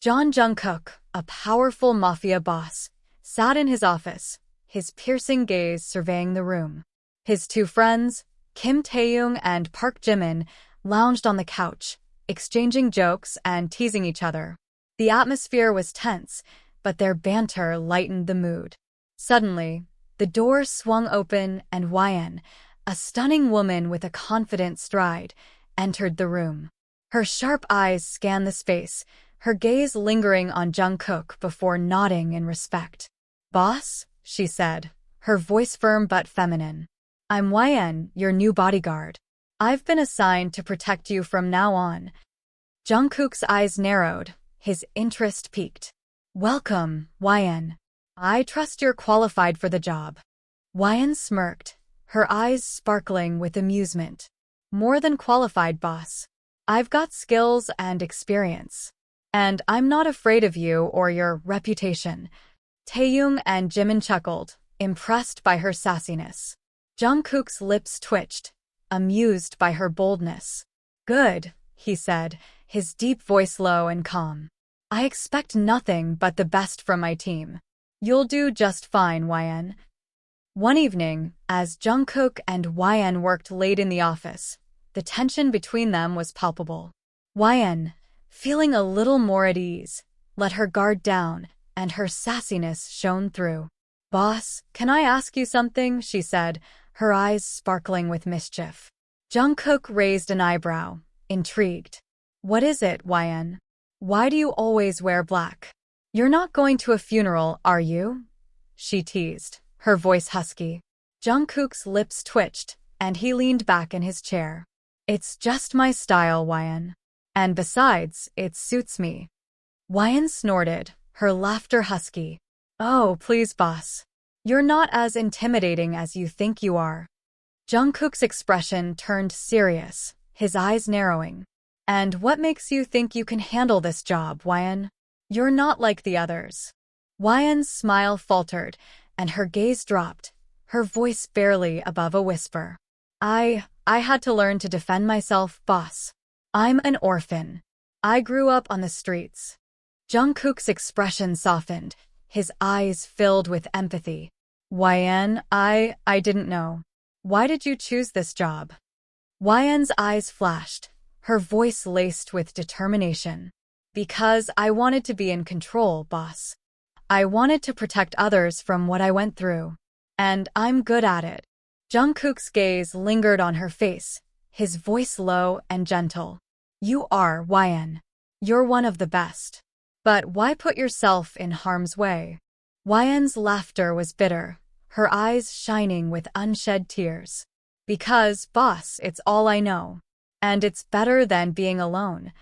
Jungkook, a powerful mafia boss, sat in his office, his piercing gaze surveying the room. His two friends, Kim Taeyoung and Park Jimin, lounged on the couch, exchanging jokes and teasing each other. The atmosphere was tense, but their banter lightened the mood. Suddenly, the door swung open and Wyan, a stunning woman with a confident stride, entered the room. Her sharp eyes scanned the space, her gaze lingering on Jungkook before nodding in respect. "Boss," she said, her voice firm but feminine. "I'm Wyan, your new bodyguard. I've been assigned to protect you from now on." Jungkook's eyes narrowed, his interest piqued. "Welcome, Wyan. I trust you're qualified for the job." Wyan smirked, her eyes sparkling with amusement. "More than qualified, boss. I've got skills and experience. And I'm not afraid of you or your reputation." Taeyoung and Jimin chuckled, impressed by her sassiness. Jungkook's lips twitched, amused by her boldness. "Good," he said, his deep voice low and calm. "I expect nothing but the best from my team. You'll do just fine, Wyan." One evening, as Jungkook and Wyan worked late in the office, the tension between them was palpable. Wyan, feeling a little more at ease, let her guard down, and her sassiness shone through. "Boss, can I ask you something?" she said, her eyes sparkling with mischief. Jungkook raised an eyebrow, intrigued. "What is it, Wyan? Why do you always wear black? You're not going to a funeral, are you?" she teased, her voice husky. Jungkook's lips twitched, and he leaned back in his chair. "It's just my style, Wyan. And besides, it suits me." Wyan snorted, her laughter husky. "Oh, please, boss. You're not as intimidating as you think you are." Jungkook's expression turned serious, his eyes narrowing. "And what makes you think you can handle this job, Wyan? You're not like the others." Wyan's smile faltered, and her gaze dropped, her voice barely above a whisper. I had to learn to defend myself, boss. I'm an orphan. I grew up on the streets." Jungkook's expression softened, his eyes filled with empathy. "Wyan, I didn't know. Why did you choose this job?" Wyan's eyes flashed, her voice laced with determination. "Because I wanted to be in control, boss. I wanted to protect others from what I went through. And I'm good at it." Jungkook's gaze lingered on her face, his voice low and gentle. "You are, Wyan. You're one of the best. But why put yourself in harm's way?" Wyan's laughter was bitter, her eyes shining with unshed tears. "Because, boss, it's all I know. And it's better than being alone."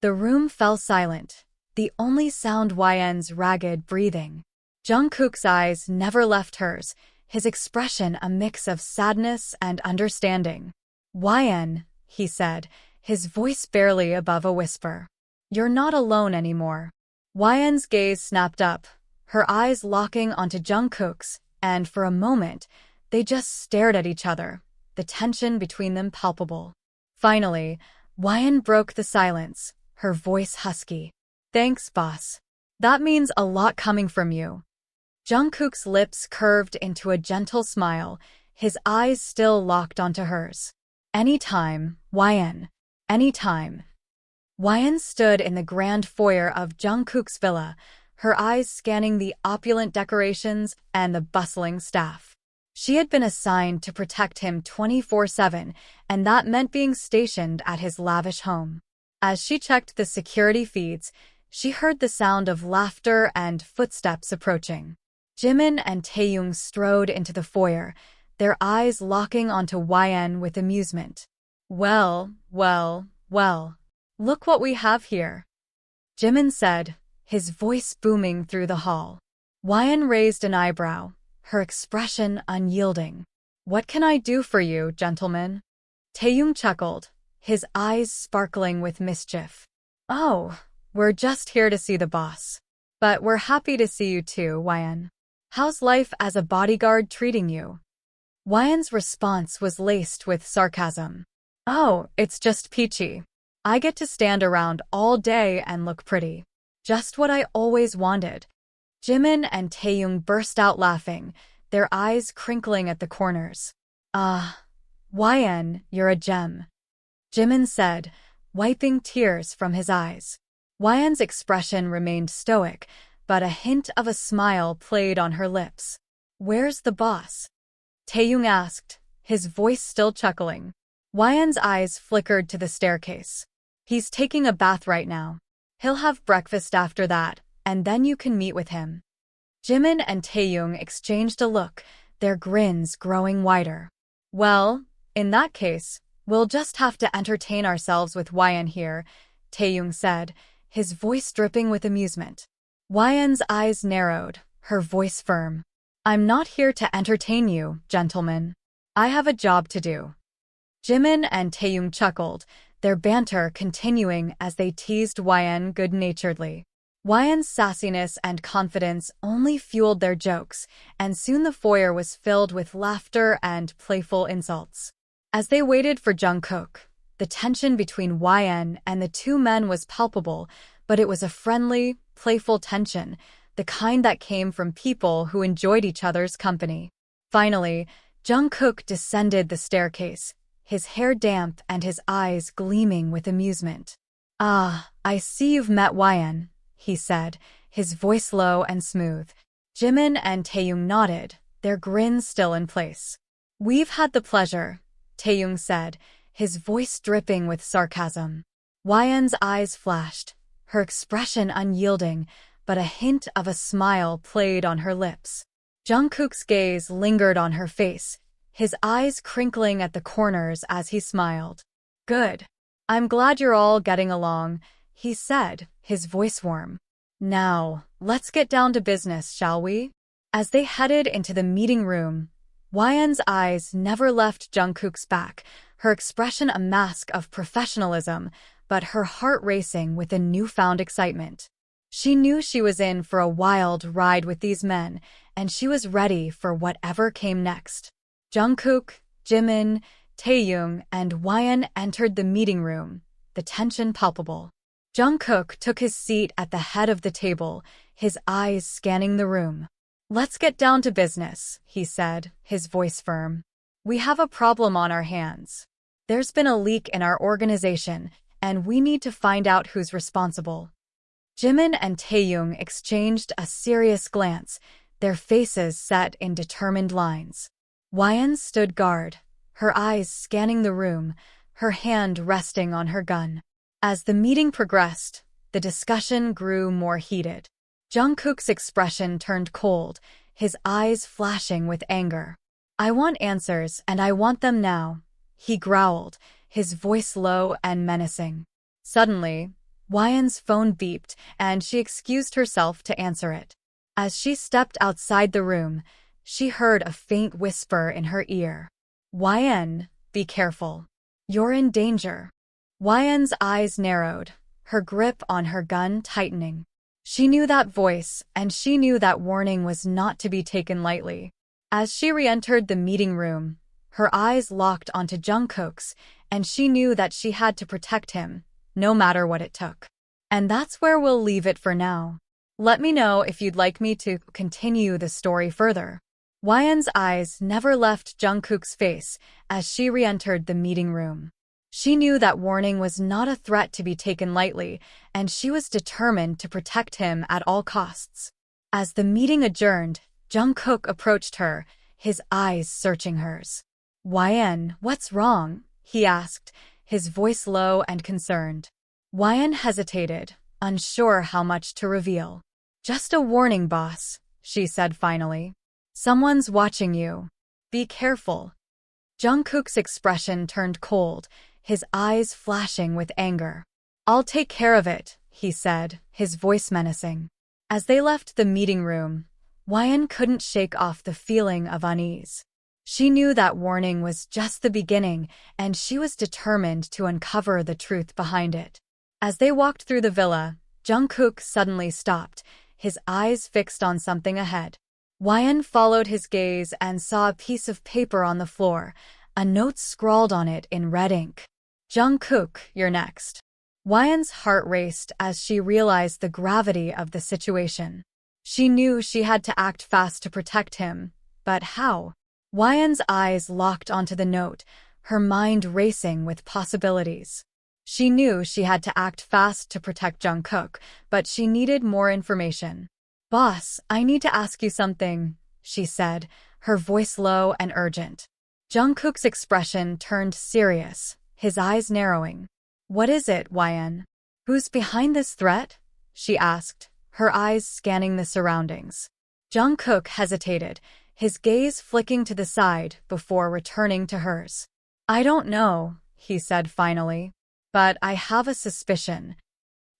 The room fell silent, the only sound Wyan's ragged breathing. Jungkook's eyes never left hers, his expression a mix of sadness and understanding. "Wyan," he said, his voice barely above a whisper. "You're not alone anymore." Wyan's gaze snapped up, her eyes locking onto Jungkook's, and for a moment, they just stared at each other, the tension between them palpable. Finally, Wyan broke the silence, her voice husky. "Thanks, boss. That means a lot coming from you." Jungkook's lips curved into a gentle smile, his eyes still locked onto hers. "Anytime, Wyan. Anytime." Wyan stood in the grand foyer of Jungkook's villa, her eyes scanning the opulent decorations and the bustling staff. She had been assigned to protect him 24/7, and that meant being stationed at his lavish home. As she checked the security feeds, she heard the sound of laughter and footsteps approaching. Jimin and Taeyoung strode into the foyer, their eyes locking onto Wyan with amusement. Well, look what we have here," Jimin said, his voice booming through the hall. Wyan raised an eyebrow, her expression unyielding. "What can I do for you, gentlemen?" Taeyoung chuckled, his eyes sparkling with mischief. "Oh, we're just here to see the boss. But we're happy to see you too, Wyan. How's life as a bodyguard treating you?" Wyan's response was laced with sarcasm. "Oh, it's just peachy. I get to stand around all day and look pretty. Just what I always wanted. Jimin and Taeyong burst out laughing, their eyes crinkling at the corners. Ah, YN, you're a gem, Jimin said, wiping tears from his eyes. YN's expression remained stoic, but a hint of a smile played on her lips. Where's the boss? Taeyong asked, his voice still chuckling. YN's eyes flickered to the staircase. He's taking a bath right now. He'll have breakfast after that, and then you can meet with him. Jimin and Taeyong exchanged a look, their grins growing wider. Well, in that case, we'll just have to entertain ourselves with YN here, Taeyong said, his voice dripping with amusement. YN's eyes narrowed, her voice firm. I'm not here to entertain you, gentlemen. I have a job to do. Jimin and Taeyong chuckled, their banter continuing as they teased YN good-naturedly. YN's sassiness and confidence only fueled their jokes, and soon the foyer was filled with laughter and playful insults. As they waited for Jungkook, the tension between YN and the two men was palpable, but it was a friendly, playful tension, the kind that came from people who enjoyed each other's company. Finally, Jungkook descended the staircase, his hair damp and his eyes gleaming with amusement. Ah, I see you've met YN, he said, his voice low and smooth. Jimin and Taeyong nodded, their grins still in place. We've had the pleasure, Taeyong said, his voice dripping with sarcasm. YN's eyes flashed, her expression unyielding, but a hint of a smile played on her lips. Jungkook's gaze lingered on her face, his eyes crinkling at the corners as he smiled. Good. I'm glad you're all getting along, he said, his voice warm. Now, let's get down to business, shall we? As they headed into the meeting room, YN's eyes never left Jungkook's back, her expression a mask of professionalism, but her heart racing with a newfound excitement. She knew she was in for a wild ride with these men, and she was ready for whatever came next. Jungkook, Jimin, Taeyong, and YN entered the meeting room, the tension palpable. Jungkook took his seat at the head of the table, his eyes scanning the room. Let's get down to business, he said, his voice firm. We have a problem on our hands. There's been a leak in our organization, and we need to find out who's responsible. Jimin and Taeyong exchanged a serious glance, their faces set in determined lines. YN stood guard, her eyes scanning the room, her hand resting on her gun. As the meeting progressed, the discussion grew more heated. Jungkook's expression turned cold, his eyes flashing with anger. I want answers, and I want them now, he growled, his voice low and menacing. Suddenly, YN's phone beeped, and she excused herself to answer it. As she stepped outside the room, she heard a faint whisper in her ear. YN, be careful. You're in danger. YN's eyes narrowed, her grip on her gun tightening. She knew that voice, and she knew that warning was not to be taken lightly. As she re-entered the meeting room, her eyes locked onto Jungkook's, and she knew that she had to protect him, no matter what it took. And that's where we'll leave it for now. Let me know if you'd like me to continue the story further. YN's eyes never left Jungkook's face as she re-entered the meeting room. She knew that warning was not a threat to be taken lightly, and she was determined to protect him at all costs. As the meeting adjourned, Jungkook approached her, his eyes searching hers. YN, what's wrong? He asked, his voice low and concerned. YN hesitated, unsure how much to reveal. Just a warning, boss, she said finally. Someone's watching you. Be careful. Jungkook's expression turned cold, his eyes flashing with anger. I'll take care of it, he said, his voice menacing. As they left the meeting room, YN couldn't shake off the feeling of unease. She knew that warning was just the beginning, and she was determined to uncover the truth behind it. As they walked through the villa, Jungkook suddenly stopped, his eyes fixed on something ahead. YN followed his gaze and saw a piece of paper on the floor, a note scrawled on it in red ink. Jungkook, you're next. Hwayeon's heart raced as she realized the gravity of the situation. She knew she had to act fast to protect him, but how? Hwayeon's eyes locked onto the note, her mind racing with possibilities. She knew she had to act fast to protect Jungkook, but she needed more information. "Boss, I need to ask you something," she said, her voice low and urgent. Jungkook's expression turned serious, his eyes narrowing. "What is it, Hwayeon? Who's behind this threat?" she asked, her eyes scanning the surroundings. Jungkook hesitated, his gaze flicking to the side before returning to hers. "I don't know," he said finally, "but I have a suspicion."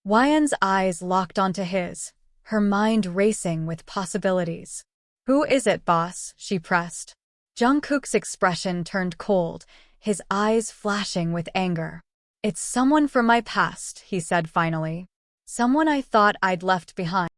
Hwayeon's eyes locked onto his, her mind racing with possibilities. "Who is it, boss?" she pressed. Jungkook's expression turned cold, his eyes flashing with anger. "It's someone from my past," he said finally. "Someone I thought I'd left behind."